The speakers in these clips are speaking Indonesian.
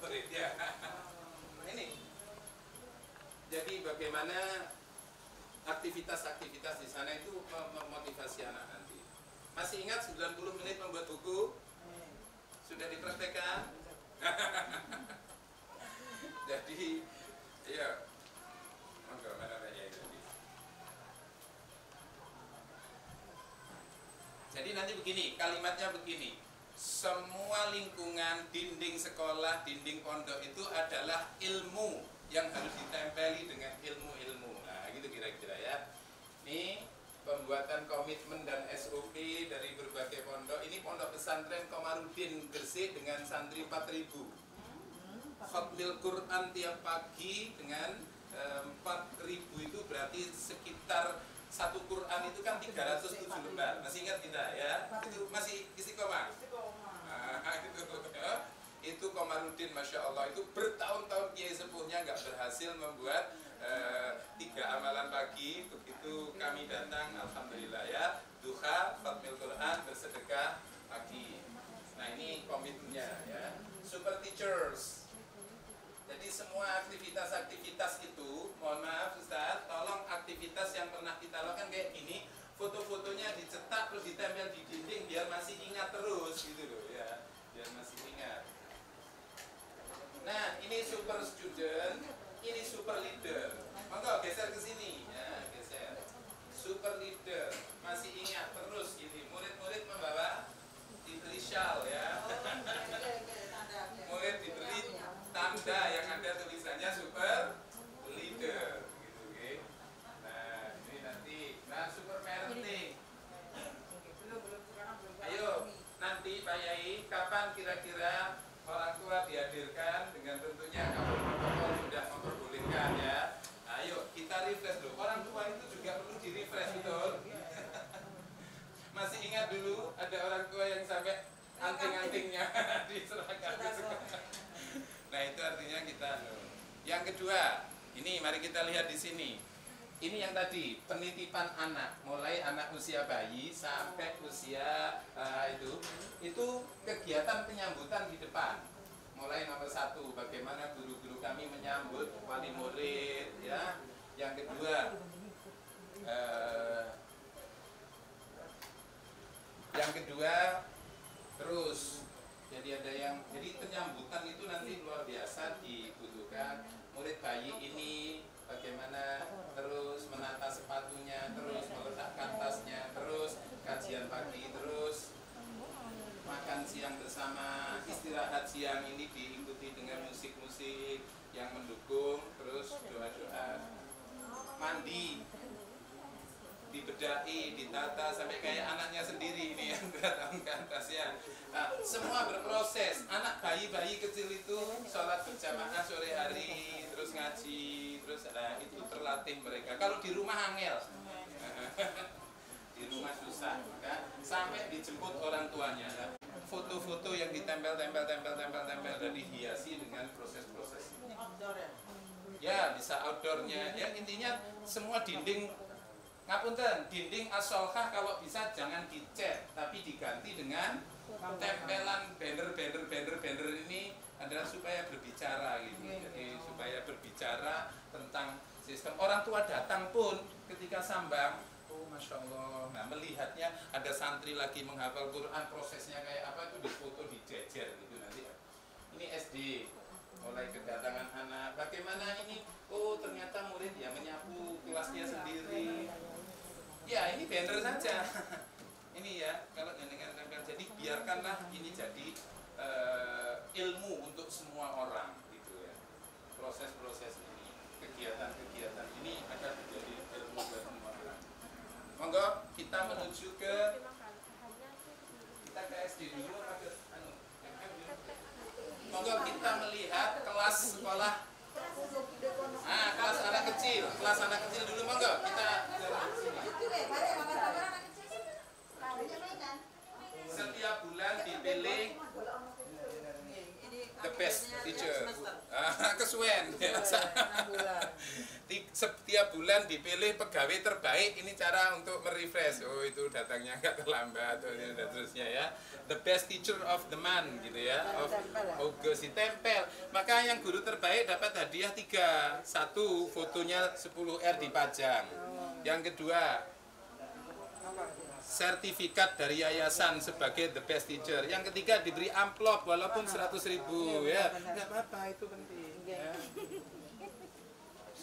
murid ya. Ini. Jadi bagaimana aktivitas-aktivitas di sana itu memotivasi anak nanti. Masih ingat 90 menit membuat buku? Sudah dipraktekkan? Jadi, ya, monggo mana ya itu. Jadi nanti begini, kalimatnya begini. Semua lingkungan, dinding sekolah, dinding pondok itu adalah ilmu yang harus ditempeli dengan ilmu-ilmu. Nah, gitu kira-kira ya. Ini pembuatan komitmen dan SOP dari berbagai pondok. Ini pondok pesantren Komarudin Gresik dengan santri 4000. Khatmil Quran tiap pagi dengan 4000 itu berarti sekitar satu Quran itu kan 307 lembar. Masih ingat kita ya? Itu masih istiqomah. Itu Komarudin, Masya Allah, itu bertahun-tahun kiai sepuhnya nggak berhasil membuat 3 amalan pagi. Begitu kami datang, alhamdulillah ya, duha, khatmil Quran, bersedekah pagi. Nah ini komitmennya ya. Super teachers. Jadi semua aktivitas-aktivitas itu, mohon maaf Ustaz, tolong aktivitas yang pernah kita lakukan kayak gini, foto-fotonya dicetak terus ditempel di dinding biar masih ingat terus gitu loh ya, biar masih ingat. Nah ini super student, ini super leader. Monggo geser ke sini, ya geser. Super leader, masih ingat terus ini, murid-murid membawa diberi shawl ya. Murid diberi tanda yang ada tulisannya super leader gitu, oke. Nah ini nanti, nah super parenting. Ayo nanti Pak Yai, kapan kira-kira orang tua dihadirkan dengan tentunya kalau protokol sudah memperbolehkan ya. Ayo kita refresh dulu. Orang tua itu juga perlu di refresh, betul. Masih ingat dulu ada orang tua yang sampai anting-antingnya diserahkan. Nah itu artinya kita. Yang kedua, ini mari kita lihat di sini. Ini yang tadi penitipan anak, mulai anak usia bayi sampai usia itu kegiatan penyambutan di depan. Mulai nomor 1, bagaimana guru-guru kami menyambut wali murid, ya. Yang kedua, terus. Jadi penyambutan itu nanti luar biasa dibutuhkan. Murid bayi ini bagaimana terus menata sepatunya, terus meletakkan tasnya, terus kajian pagi, terus makan siang bersama, istirahat siang ini diikuti dengan musik-musik yang mendukung, terus doa-doa, mandi, dibedahi, ditata sampai kayak anaknya sendiri ini yang datang ke atasnya. Nah, semua berproses. Anak bayi-bayi kecil itu sholat berjamaah sore hari, terus ngaji, terus itu terlatih mereka. Kalau di rumah angel, di rumah susah, maka sampai dijemput orang tuanya. Foto-foto yang ditempel-tempel dan dihiasi dengan proses-proses. Ya, bisa outdoornya. Ya intinya semua dinding. Ngapunten, dinding as-solhah kalau bisa jangan dicat, tapi diganti dengan tempelan banner ini adalah supaya berbicara gitu. Jadi supaya berbicara tentang sistem. Orang tua datang pun ketika sambang, oh Masya Allah, nah melihatnya ada santri lagi menghafal Quran, prosesnya kayak apa itu difoto, dijejer gitu nanti. Ini SD. Mulai kedatangan anak, bagaimana ini? Oh ternyata murid ya menyapu kelasnya sendiri. Ya ini banner saja. Ini ya kalau dengan tempel. Jadi biarkanlah ini jadi ilmu untuk semua orang gitu ya. Proses-proses ini, kegiatan-kegiatan ini akan menjadi ilmu buat semua orang. Monggo kita menuju ke SD dulu atau monggo kita melihat kelas sekolah. Nah, kelas anak kecil dulu monggo kita setiap bulan dipilih the best teacher. Kesuwen. tiap bulan dipilih pegawai terbaik, ini cara untuk merefresh. Oh itu datangnya agak terlambat, dan seterusnya ya. The best teacher of the month gitu ya, of August, ditempel. Maka yang guru terbaik dapat hadiah 3. 1, fotonya 10R dipajang. Yang kedua, sertifikat dari yayasan sebagai the best teacher. Yang ketiga, diberi amplop walaupun 100.000 ya. Nggak apa-apa, itu penting ya.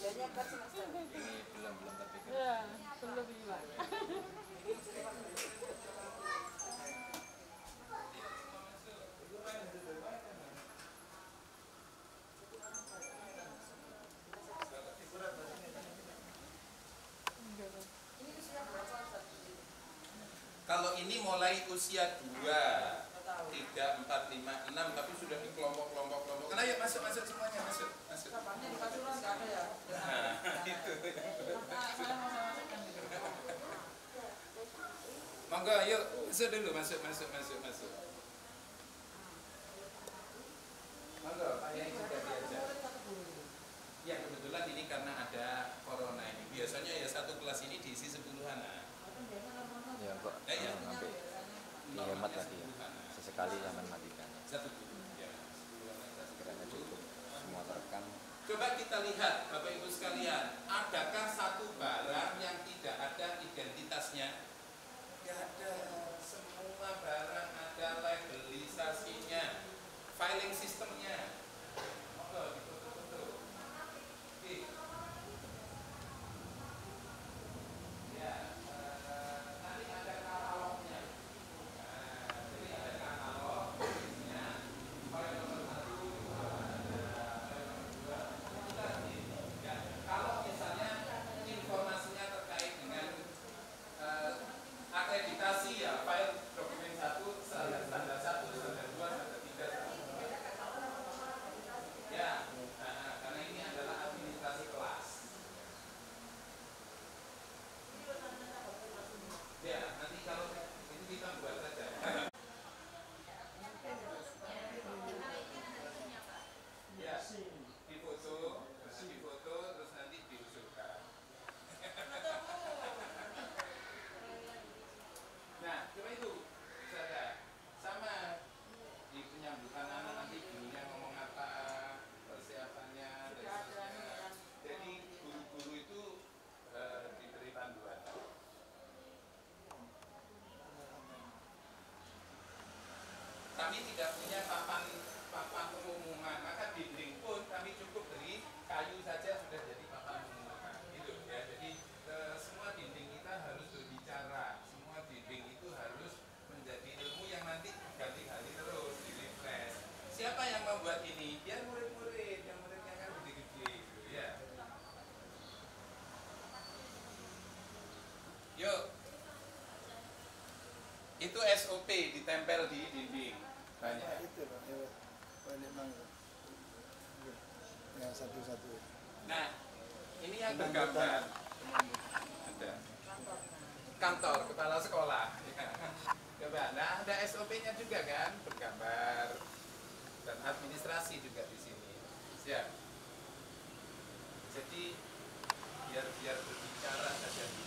Ini belum tapi belum juga. Kalau ini mulai usia 2, 3, 4, 5, 6, tapi sudah di kelompok-kelompok. Karena ya masuk semuanya, masuk. Nah, itu. Monggo, yuk masuk dulu, masuk. Monggo, Pak Yai juga diajak. Ya kebetulan ini karena ada corona ini. Biasanya ya satu kelas ini diisi 10 anak. ya kok sampai dihemat lagi ya. Sesekali jangan matikan. Satu ya. Sekiranya cukup semua terekam. Coba kita lihat Bapak Ibu sekalian, adakah satu barang yang tidak ada identitasnya? Tidak ada. Semua barang ada labelisasinya, filing sistemnya. Monggo difoto-foto. Oke. Ya, nanti ada katalognya. Nah, jadi ada katalog isinya. File nomor 1, kalau misalnya informasinya terkait dengan akreditasi ya, file dokumen 1, standar 1, standar 2, standar 3. Ya, karena ini adalah administrasi kelas. Ya, nanti kalau itu kita buat saja. Ya, difoto, terus nanti diusulkan. Nah, coba itu, saudara, sama di penyambutan anak nanti gurunya ngomong apa, persiapannya, dan sebagainya. Jadi guru-guru itu diberi panduan. Kami tidak punya papan pengumuman, maka dinding pun kami cukup beri kayu saja sudah jadi papan pengumuman. Gitu ya. Jadi semua dinding kita harus berbicara, semua dinding itu harus menjadi ilmu yang nanti ganti-ganti terus di refresh. Siapa yang membuat ini? Biar murid-murid, yang muridnya kan gede-gede gitu ya. Yuk. Itu SOP ditempel di dinding. Banyak. Itu loh, memang yang satu-satu. Nah, ini yang bergambar. Ada. Kantor kepala sekolah. Ya. Coba, nah ada SOP-nya juga kan, bergambar dan administrasi juga di sini. Siap. Jadi biar berbicara saja.